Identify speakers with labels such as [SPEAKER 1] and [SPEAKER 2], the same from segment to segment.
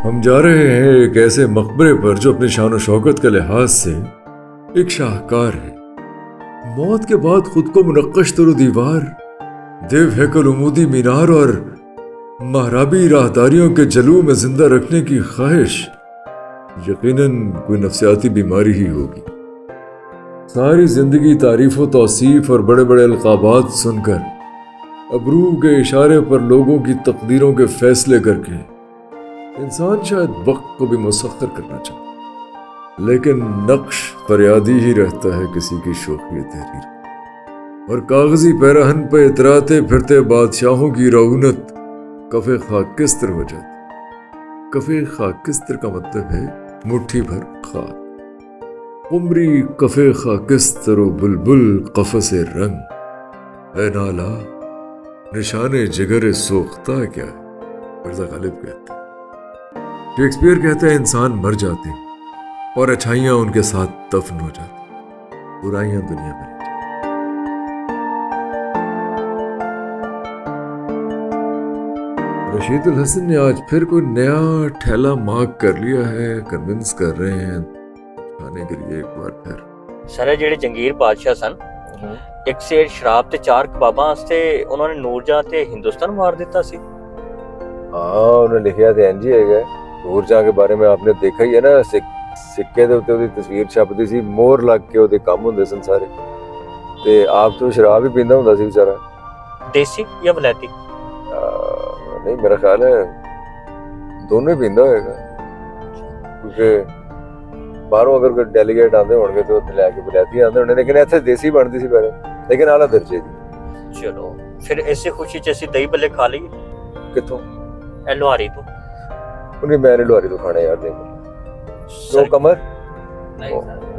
[SPEAKER 1] ہم جا رہے ہیں ایک ایسے مقبرے پر جو اپنی شان و شوکت کے لحاظ سے ایک شاہکار ہے. موت کے بعد خود کو منقش تر و دیوار، دیو ہیکل عمودی مینار اور محرابی راہداریوں کے جلوہ میں زندہ رکھنے کی خواہش یقیناً کوئی نفسیاتی بیماری ہی ہوگی. ساری زندگی تعریف و توصیف اور بڑے بڑے القابات سن کر، ابرو کے اشارے پر لوگوں کی تقدیروں کے فیصلے کر کے انسان شاید وقت کو بھی مسخر کرنا چاہے، لیکن نقش فریادی ہی رہتا ہے کسی کی شوخی تحریر، اور کاغذی پیراہن پہ اتراتے پھرتے بادشاہوں کی رعونت کفِ خاکستر ہو جاتی. کفِ خاکستر کا مطلب ہے مٹھی بھر خاک. عمری کفِ خاکستر و بلبل قفس رنگ، اے نالا نشان جگر سوختہ کیا ہے. مرزا غالب کہتے ہیں. شیکسپیئر کہتا ہے انسان مر جاتے ہیں اور اچھائیاں ان کے ساتھ دفن ہو جاتی، برائیاں دنیا میں. رشید الحسن نے آج پھر کوئی نیا ٹھیلا مارک کر لیا ہے. کنونس کر رہے ہیں کھانے کے لیے ایک بار پھر.
[SPEAKER 2] سر جڑے جنگیر بادشاہ سن، ایک سیر شراب تے 4 کباباں واسطے انہوں نے نور جہاں تے ہندوستان مار دیتا سی.
[SPEAKER 3] ہاں انہوں نے لکھیا تے انجی ہے گا. نور جہاں کے بارے میں آپ نے دیکھا ہی ہے نا، سکے دے اوتے اودی تصویر چھپدی سی، مور لگ کے اودے کام ہوندے سن سارے. تے آپ تو شراب ہی پیندا ہوندا سی بیچارہ.
[SPEAKER 2] دیسی یا ولایتی؟
[SPEAKER 3] نہیں میرا خیال ہے دونوں ہی پیندا ہوئے گا، کیونکہ باہروں اگر کوئی ڈیلیگیٹ آندے ہون گے تو لے کے ولایتی آندے ہونے، لیکن ایتھے دیسی بنتی سی پہلے، لیکن اعلیٰ درجے دی.
[SPEAKER 2] چلو پھر ایسے خوشی چ اسی دہی بلے کھا لئیے.
[SPEAKER 3] کتوں؟
[SPEAKER 2] اے لوہاری تو.
[SPEAKER 3] انہیں میں نے لوہاری تو کھانا یار. جو کمر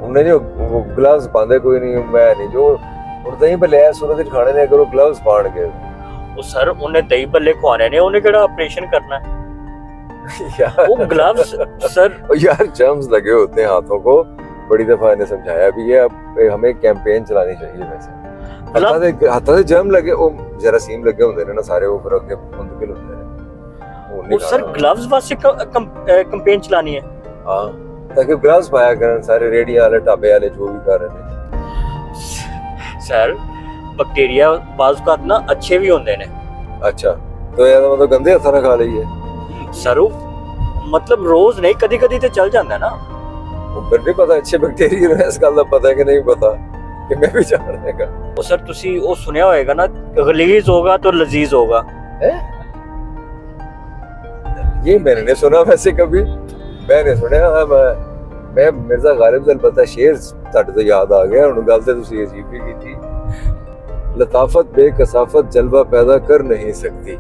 [SPEAKER 3] انہیں جو وہ گلوز باندھے کوئی نہیں، میں نہیں جو دہی بلے ہے صورت وچ کھانے نے اگر وہ گلوز پان کے.
[SPEAKER 2] وہ سر انہیں دہی بلے کھوانے نے، انہیں کیڑا آپریشن کرنا ہے. وہ گلوز سر
[SPEAKER 3] یار جرمز لگے ہوتے ہیں ہاتھوں کو. بڑی دفعہ انہیں سمجھایا بھی ہے، اب ہمیں کیمپین چلانی چاہیے. ویسے ہاتھوں سے جرم لگے، وہ جراثیم لگے ہوندے نے نا سارے، وہ پھر اگے منتقل ہوندے نے.
[SPEAKER 2] وہ سر گلوز واسطے کیمپین چلانی ہے.
[SPEAKER 3] ہاں تاکہ گلوز پایا کرن سارے ریڑیاں والے ٹابے والے جو بھی کر رہے ہیں.
[SPEAKER 2] سر بیکٹیریا بعض اوقات نا اچھے بھی ہوندے نے.
[SPEAKER 3] اچھا تو یہ مطلب گندے ہاتھوں نہ کھا لئیے.
[SPEAKER 2] سر مطلب روز نہیں، کدی کدی تے چل جاندہ ہے نا.
[SPEAKER 3] پھر نہیں پتا اچھے بیکٹیریا نے اس گل دا پتہ ہے کہ نہیں پتا، کہ میں بھی جاننے کا.
[SPEAKER 2] وہ سر تسی وہ سنیا ہوئے گا نا، غلیظ ہوگا تو لذیذ ہوگا.
[SPEAKER 3] یہ میں نے نہیں سنا ویسے کبھی. میں نے سنیا میں مرزا غالب دل پتہ شعر تھڈے تو یاد آ گیا. ہن گل تے تسی عجیب بھی کیتی. لطافت بے کثافت جلوہ پیدا کر نہیں سکتی،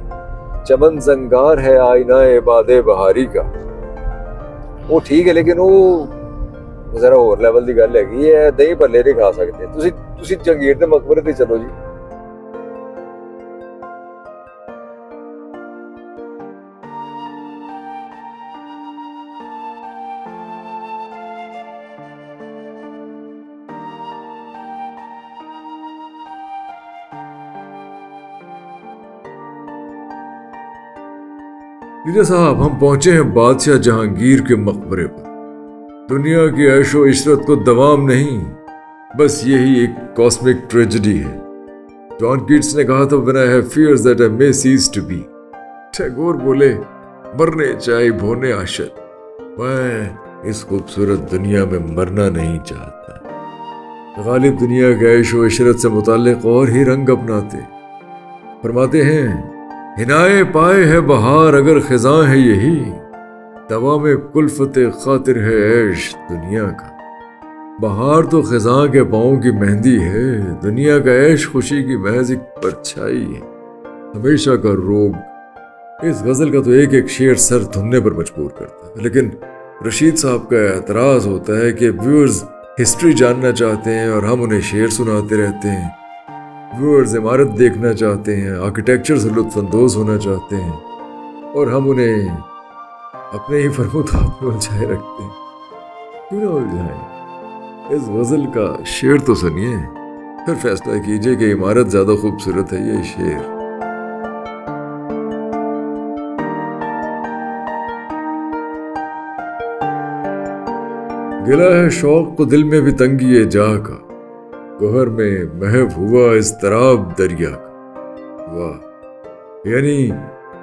[SPEAKER 3] چمن زنگار ہے آئینہ باد بہاری کا. وہ ٹھیک ہے لیکن وہ ذرا اور لیول دی گل ہے. ہے دہی بھلے نہیں کھا سکتے. تسی جنگیر دے مقبرے تے چلو جی.
[SPEAKER 1] لیڈر صاحب ہم پہنچے ہیں بادشاہ جہانگیر کے مقبرے پر. دنیا کی عیش و عشرت کو دوام نہیں، بس یہی ایک کاسمک ٹریجڈی ہے. جان کیٹس نے کہا تھا when I have fears that I may cease to be. Tagore بولے مرنے چاہے بھونے عاشق، میں اس خوبصورت دنیا میں مرنا نہیں چاہتا. غالب دنیا کے عیش و عشرت سے متعلق اور ہی رنگ اپناتے. فرماتے ہیں ہنائے پائے ہے بہار اگر خزاں ہے یہی، دوام کلفت خاطر ہے عیش دنیا کا. بہار تو خزاں کے پاؤں کی مہندی ہے، دنیا کا عیش خوشی کی محض ایک پرچھائی ہے، ہمیشہ کا روگ. اس غزل کا تو ایک ایک شعر سر دھننے پر مجبور کرتا ہے. لیکن رشید صاحب کا اعتراض ہوتا ہے کہ ویورز ہسٹری جاننا چاہتے ہیں اور ہم انہیں شعر سناتے رہتے ہیں. ویورز عمارت دیکھنا چاہتے ہیں، آرکیٹیکچر سے لطف اندوز ہونا چاہتے ہیں، اور ہم انہیں اپنے ہی فرمودات میں الجھائے رکھتے ہیں. کیوں نہ الجھائیں؟ اس غزل کا شعر تو سنیے، پھر فیصلہ کیجئے کہ عمارت زیادہ خوبصورت ہے یہ شعر. گلا ہے شوق کو دل میں بھی تنگی جا کا، گوہر میں محو ہوا اضطراب دریا کا۔ واہ، یعنی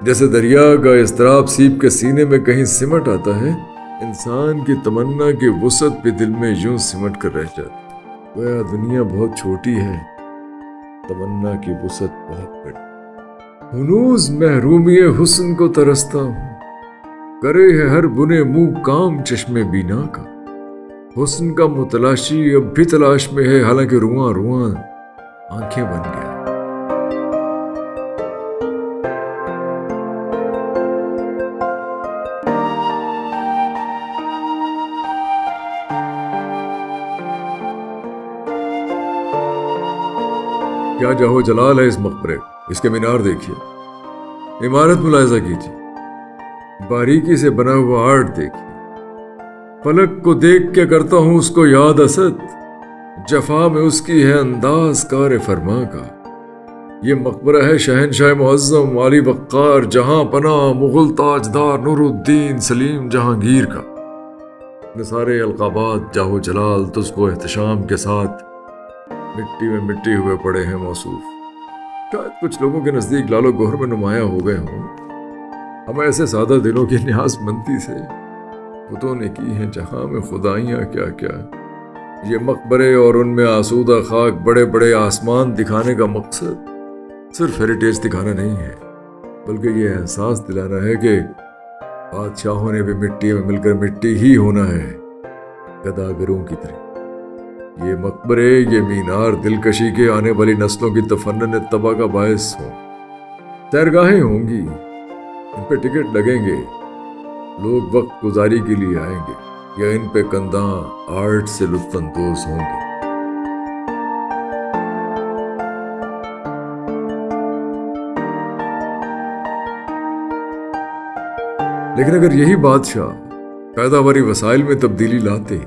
[SPEAKER 1] جیسے دریا کا اضطراب سیپ کے سینے میں کہیں سمٹ آتا ہے، انسان کی تمنا کی وسعت بھی دل میں یوں سمٹ کر رہ جاتی۔ گویا دنیا بہت چھوٹی ہے، تمنا کی وسعت بہت بڑی۔ ہنوز محرومی حسن کو ترستا ہوں، کرے ہے ہر بنے منہ کام چشمے بینا کا۔ حسن کا متلاشی اب بھی تلاش میں ہے، حالانکہ رواں رواں آنکھیں بن گیا۔ کیا جاہو جلال ہے اس مقبرے، اس کے مینار دیکھیے، عمارت ملاحظہ کیجیے، باریکی سے بنا ہوا آرٹ دیکھیے۔ فلک کو دیکھ کے کرتا ہوں اس کو یاد اسد، جفا میں اس کی ہے انداز کار فرما کا۔ یہ مقبرہ ہے شہنشاہ معظم علی وقار جہاں پناہ مغل تاجدار نور الدین سلیم جہانگیر کا۔ نثارے القابات جاہو جلال تجھ کو احتشام کے ساتھ مٹی میں مٹی ہوئے پڑے ہیں موصوف۔ شاید کچھ لوگوں کے نزدیک لالو گوہر میں نمایاں ہو گئے ہوں، ہم ایسے سادہ دلوں کی نیاز مندی سے خودوں نے کی ہیں جہاں میں خدائیاں کیا کیا۔ یہ مقبرے اور ان میں آسودہ خاک بڑے بڑے آسمان دکھانے کا مقصد صرف ہیریٹیج دکھانا نہیں ہے، بلکہ یہ احساس دلانا ہے کہ بادشاہوں نے بھی مٹی میں مل کر مٹی ہی ہونا ہے، گداگروں کی طرح۔ یہ مقبرے، یہ مینار دلکشی کے آنے والی نسلوں کی تفنن اتباع کا باعث ہوں۔ سیرگاہیں ہوں گی، ان پہ ٹکٹ لگیں گے، لوگ وقت گزاری کے لیے آئیں گے یا ان پہ کنداں آرٹ سے لطف اندوز ہوں گے۔ لیکن اگر یہی بادشاہ پیداواری وسائل میں تبدیلی لاتے،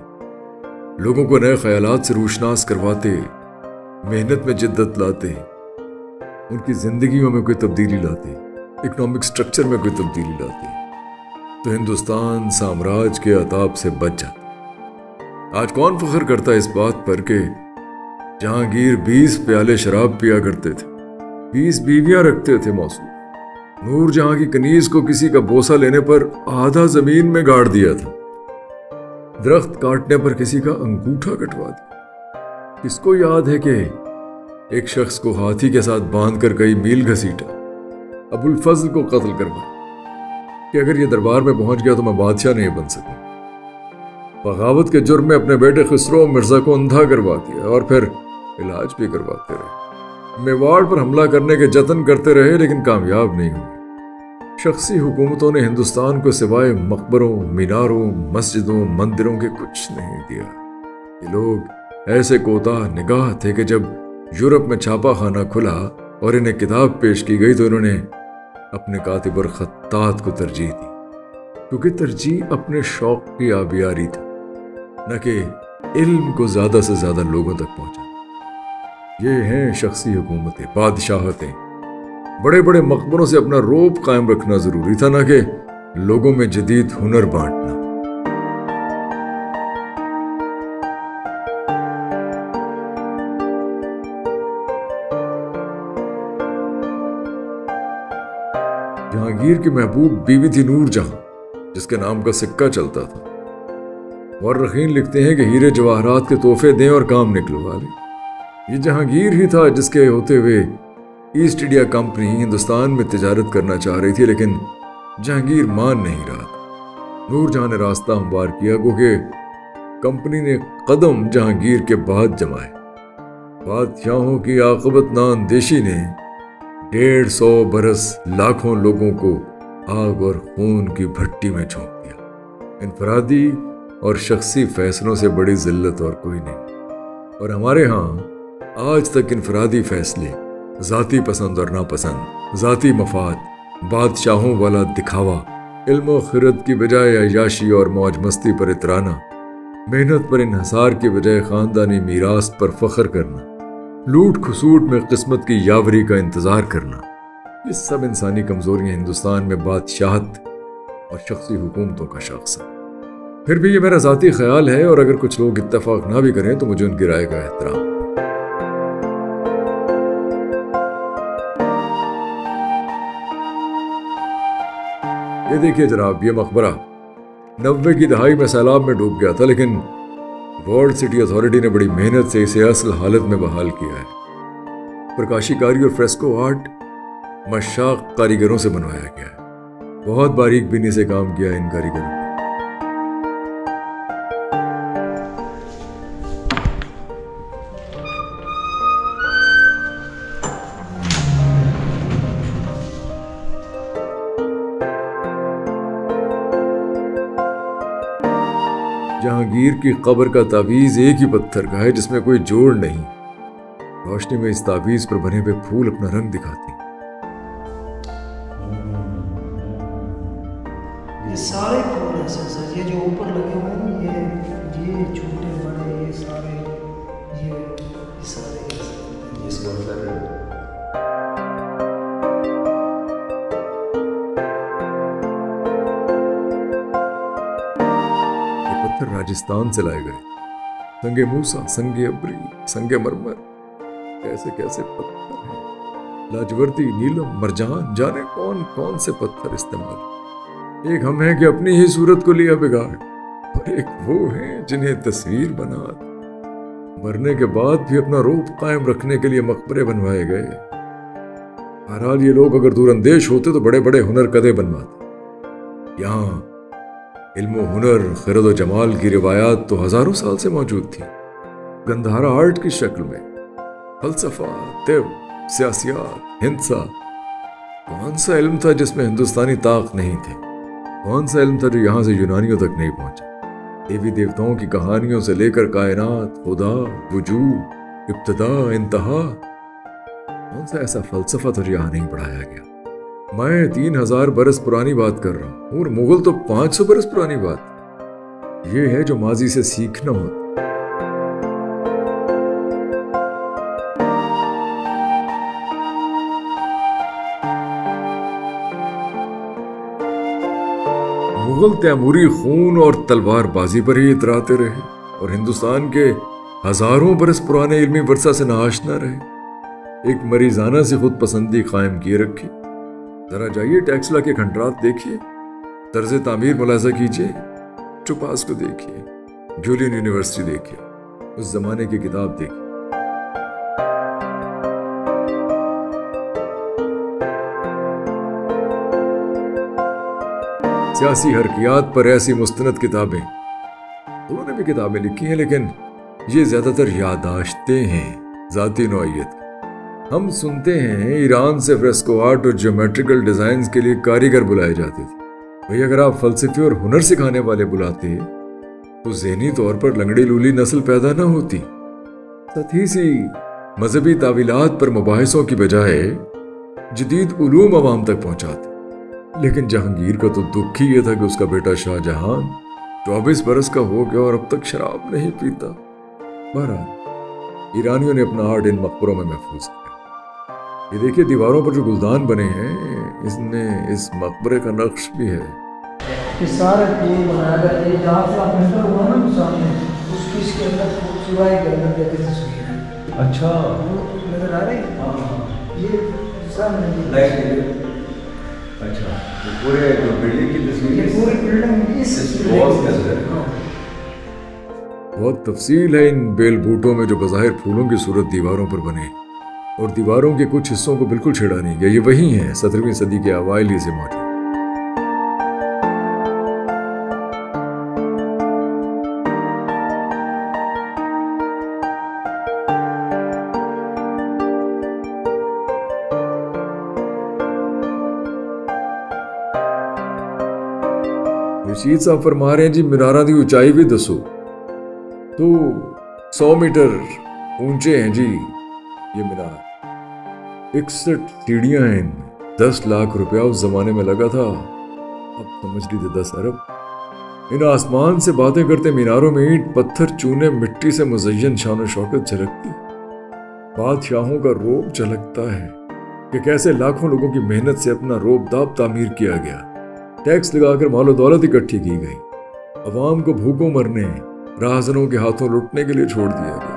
[SPEAKER 1] لوگوں کو نئے خیالات سے روشناس کرواتے، محنت میں جدت لاتے، ان کی زندگیوں میں کوئی تبدیلی لاتے، اکنامک سٹرکچر میں کوئی تبدیلی لاتے، تو ہندوستان سامراج کے عطاب سے بچ جاتا۔ آج کون فخر کرتا ہے اس بات پر کہ جہانگیر 20 پیالے شراب پیا کرتے تھے، 20 بیویاں رکھتے تھے موصوف، نور جہاں کی کنیز کو کسی کا بوسہ لینے پر آدھا زمین میں گاڑ دیا تھا، درخت کاٹنے پر کسی کا انگوٹھا کٹوا دیا۔ کس کو یاد ہے کہ ایک شخص کو ہاتھی کے ساتھ باندھ کر کئی میل گھسیٹا، ابو الفضل کو قتل کروایا کہ اگر یہ دربار میں پہنچ گیا تو میں بادشاہ نہیں بن سکوں۔ بغاوت کے جرم میں اپنے بیٹے خسرو مرزا کو اندھا کروا دیا اور پھر علاج بھی کرواتے رہے۔ میواڑ پر حملہ کرنے کے جتن کرتے رہے لیکن کامیاب نہیں ہوئے۔ شخصی حکومتوں نے ہندوستان کو سوائے مقبروں، میناروں، مسجدوں، مندروں کے کچھ نہیں دیا۔ یہ لوگ ایسے کوتاہ نگاہ تھے کہ جب یورپ میں چھاپا خانہ کھلا اور انہیں کتاب پیش کی گئی تو انہوں نے اپنے کاتب اور خطاط کو ترجیح دی، کیونکہ ترجیح اپنے شوق کی آبیاری تھی، نہ کہ علم کو زیادہ سے زیادہ لوگوں تک پہنچا۔ یہ ہیں شخصی حکومتیں، بادشاہتیں۔ بڑے بڑے مقبروں سے اپنا روب قائم رکھنا ضروری تھا، نہ کہ لوگوں میں جدید ہنر بانٹنا۔ جہانگیر کی محبوب بیوی تھی نور جہاں، جس کے نام کا سکہ چلتا تھا۔ مورخین لکھتے ہیں کہ ہیرے جواہرات کے تحفے دیں اور کام نکلوا لیں۔ یہ جہانگیر ہی تھا جس کے ہوتے ہوئے ایسٹ انڈیا کمپنی ہندوستان میں تجارت کرنا چاہ رہی تھی، لیکن جہانگیر مان نہیں رہا تھا۔ نور جہاں نے راستہ ہموار کیا، گوکہ کمپنی نے قدم جہانگیر کے بعد جمائے۔ بادشاہوں کی عاقبت نااندیشی نے 150 برس لاکھوں لوگوں کو آگ اور خون کی بھٹی میں جھونک دیا۔ انفرادی اور شخصی فیصلوں سے بڑی ذلت اور کوئی نہیں۔ اور ہمارے ہاں آج تک انفرادی فیصلے، ذاتی پسند اور ناپسند، ذاتی مفاد، بادشاہوں والا دکھاوا، علم و خرد کی بجائے عیاشی اور موج مستی پر اترانا، محنت پر انحصار کی بجائے خاندانی میراث پر فخر کرنا، لوٹ کھسوٹ میں قسمت کی یاوری کا انتظار کرنا، یہ سب انسانی کمزوریاں ہندوستان میں بادشاہت اور شخصی حکومتوں کا شاخسانہ۔ پھر بھی یہ میرا ذاتی خیال ہے، اور اگر کچھ لوگ اتفاق نہ بھی کریں تو مجھے ان کی رائے کا احترام۔ یہ دیکھیے جناب، یہ مقبرہ 90 کی دہائی میں سیلاب میں ڈوب گیا تھا، لیکن ورلڈ سٹی اتھارٹی نے بڑی محنت سے اسے اصل حالت میں بحال کیا ہے۔ پرکاشی کاری اور فریسکو آرٹ مشاق کاریگروں سے بنوایا گیا ہے۔ بہت باریک بینی سے کام کیا ہے ان کاریگروں نے۔ جہانگیر کی قبر کا تعویذ ایک ہی پتھر کا ہے جس میں کوئی جوڑ نہیں۔ روشنی میں اس تعویذ پر بنے ہوئے پھول اپنا رنگ دکھاتے ہیں۔
[SPEAKER 4] یہ سارے پھول ایسے سر، یہ جو اوپر لگے ہوئے ہیں، یہ چھوٹے بڑے، یہ سارے
[SPEAKER 3] اس کو سر
[SPEAKER 1] راجستھان سے لائے گئے۔ سنگ موسا، سنگ ابری، سنگ مرمر، کیسے کیسے پتھر ہیں۔ لاجوردی، نیلم، مرجان، جانے کون کون سے پتھر استعمال۔ ایک ہم ہیں کہ اپنی ہی صورت کو لیا بگاڑ، اور ایک وہ ہیں جنہیں تصویر بنا مرنے کے بعد بھی اپنا روپ قائم رکھنے کے لیے مقبرے بنوائے گئے۔ بہرحال یہ لوگ اگر دور اندیش ہوتے تو بڑے بڑے ہنر کدے بنواتے۔ یہاں علم و ہنر، خرد و جمال کی روایات تو ہزاروں سال سے موجود تھی، گندھارا آرٹ کی شکل میں۔ فلسفہ، طب، سیاسیات، ہندسہ، کون سا علم تھا جس میں ہندوستانی طاق نہیں تھے؟ کون سا علم تھا جو یہاں سے یونانیوں تک نہیں پہنچا؟ دیوی دیوتاؤں کی کہانیوں سے لے کر کائنات، خدا، وجود، ابتدا، انتہا، کون سا ایسا فلسفہ تھا جو یہاں نہیں پڑھایا گیا؟ میں 3000 برس پرانی بات کر رہا ہوں، اور مغل تو 500 برس پرانی بات۔ یہ ہے جو ماضی سے سیکھنا ہوتا۔ مغل تیموری خون اور تلوار بازی پر ہی اتراتے رہے، اور ہندوستان کے ہزاروں برس پرانے علمی ورثہ سے ناآشنا رہے۔ ایک مریضانہ سے خود پسندی قائم کیے رکھی۔ ذرا جائیے ٹیکسلا کے کھنڈرات دیکھیے، طرز تعمیر ملاحظہ کیجیے، ٹوپاز کو دیکھیے، جولین یونیورسٹی دیکھیے، اس زمانے کی کتاب دیکھیے۔ سیاسی حرکیات پر ایسی مستند کتابیں، انہوں نے بھی کتابیں لکھی ہیں، لیکن یہ زیادہ تر یادداشتیں ہیں ذاتی نوعیت کی۔ ہم سنتے ہیں ایران سے فریسکو آرٹ اور جیومیٹریکل ڈیزائنز کے لیے کاریگر بلائے جاتے تھے۔ بھئی اگر آپ فلسفے اور ہنر سکھانے والے بلاتے تو ذہنی طور پر لنگڑی لولی نسل پیدا نہ ہوتی۔ ساتھی سی مذہبی تعویلات پر مباحثوں کی بجائے جدید علوم عوام تک پہنچاتے۔ لیکن جہانگیر کا تو دکھ ہی یہ تھا کہ اس کا بیٹا شاہ جہان 24 برس کا ہو گیا اور اب تک شراب نہیں پیتا۔ بہرحال ایرانیوں نے اپنا آرٹ ان مقبروں میں محفوظ کیا۔ یہ دیکھیے دیواروں پر جو گلدان بنے ہیں، اس میں اس مقبرے کا نقش بھی ہے۔
[SPEAKER 4] یہ سارے پھول بنایا گیا ہے، جہاں سے آپ انٹر ہوا نا سامنے، اس کی اس کے اندر خوبصورت کے اندر دیکھے تصویر ہے۔
[SPEAKER 3] اچھا
[SPEAKER 4] نظر آ رہی ہے؟ ہاں، یہ سامنے
[SPEAKER 3] لائٹ ہے۔ اچھا یہ پورے جو بلڈنگ کی تصویر ہے،
[SPEAKER 4] یہ پوری بلڈنگ اس
[SPEAKER 3] والز کے اندر۔
[SPEAKER 1] بہت تفصیل ہے ان بیل بوٹوں میں جو بظاہر پھولوں کی صورت دیواروں پر بنے، اور دیواروں کے کچھ حصوں کو بالکل چھیڑا نہیں گیا۔ یہ وہی ہیں 17ویں صدی کے اوائل ہی سے موجود۔ رشید صاحب فرما رہے ہیں جی میناراں دی اونچائی بھی دسو تو 100 میٹر اونچے ہیں جی یہ مینار۔ 61 سیڑھیاں ہیں ان میں، 10 لاکھ روپیہ اس زمانے میں لگا تھا، اب سمجھ لیجیے 10 ارب۔ ان آسمان سے باتیں کرتے میناروں میں اینٹ پتھر چونے مٹی سے مزین شان و شوکت جھلکتی، بادشاہوں کا روب جھلکتا ہے کہ کیسے لاکھوں لوگوں کی محنت سے اپنا روب داب تعمیر کیا گیا، ٹیکس لگا کر مال و دولت اکٹھی کی گئی، عوام کو بھوکوں مرنے، راہزنوں کے ہاتھوں لٹنے کے لیے چھوڑ دیا گیا۔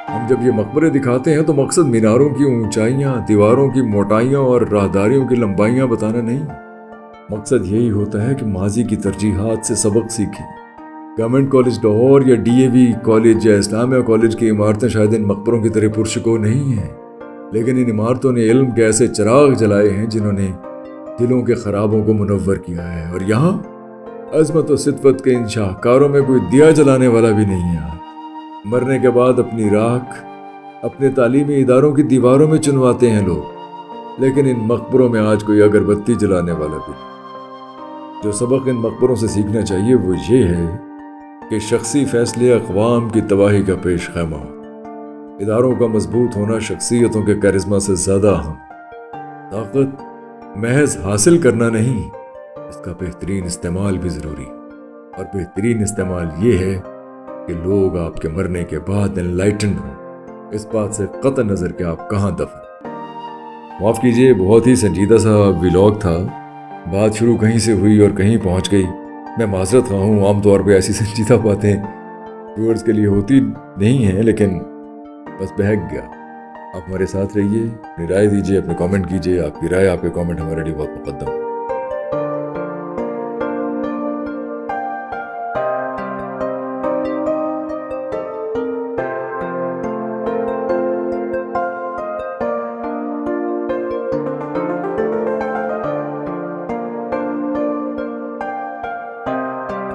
[SPEAKER 1] ہم جب یہ مقبرے دکھاتے ہیں تو مقصد میناروں کی اونچائیاں، دیواروں کی موٹائیاں اور راہداریوں کی لمبائیاں بتانا نہیں، مقصد یہی ہوتا ہے کہ ماضی کی ترجیحات سے سبق سیکھیں۔ گورنمنٹ کالج لاہور یا ڈی اے وی کالج یا اسلامیہ کالج کی عمارتیں شاید ان مقبروں کی طرح پرشکو نہیں ہیں، لیکن ان عمارتوں نے علم کے ایسے چراغ جلائے ہیں جنہوں نے دلوں کے خرابوں کو منور کیا ہے۔ اور یہاں عظمت و ستوت کے ان شاہکاروں میں کوئی دیا جلانے والا بھی نہیں ہے۔ مرنے کے بعد اپنی راکھ اپنے تعلیمی اداروں کی دیواروں میں چنواتے ہیں لوگ، لیکن ان مقبروں میں آج کوئی اگربتی جلانے والا بھی نہیں۔ جو سبق ان مقبروں سے سیکھنا چاہیے وہ یہ ہے کہ شخصی فیصلے اقوام کی تباہی کا پیش خیمہ ہو۔ اداروں کا مضبوط ہونا شخصیتوں کے کیرزما سے زیادہ اہم۔ طاقت محض حاصل کرنا نہیں، اس کا بہترین استعمال بھی ضروری، اور بہترین استعمال یہ ہے کہ لوگ آپ کے مرنے کے بعد انلائٹنڈ ہوں، اس بات سے قطع نظر کہ آپ کہاں دفن۔ معاف کیجئے، بہت ہی سنجیدہ سا ویلاگ تھا، بات شروع کہیں سے ہوئی اور کہیں پہنچ گئی۔ میں معذرت خواہ ہوں، عام طور پہ ایسی سنجیدہ باتیں ویورز کے لیے ہوتی نہیں ہیں، لیکن بس بہک گیا۔ آپ ہمارے ساتھ رہیے، اپنی رائے دیجیے، اپنے کامنٹ کیجیے، آپ کی رائے، آپ کے کامنٹ ہمارے لیے بہت مقدم۔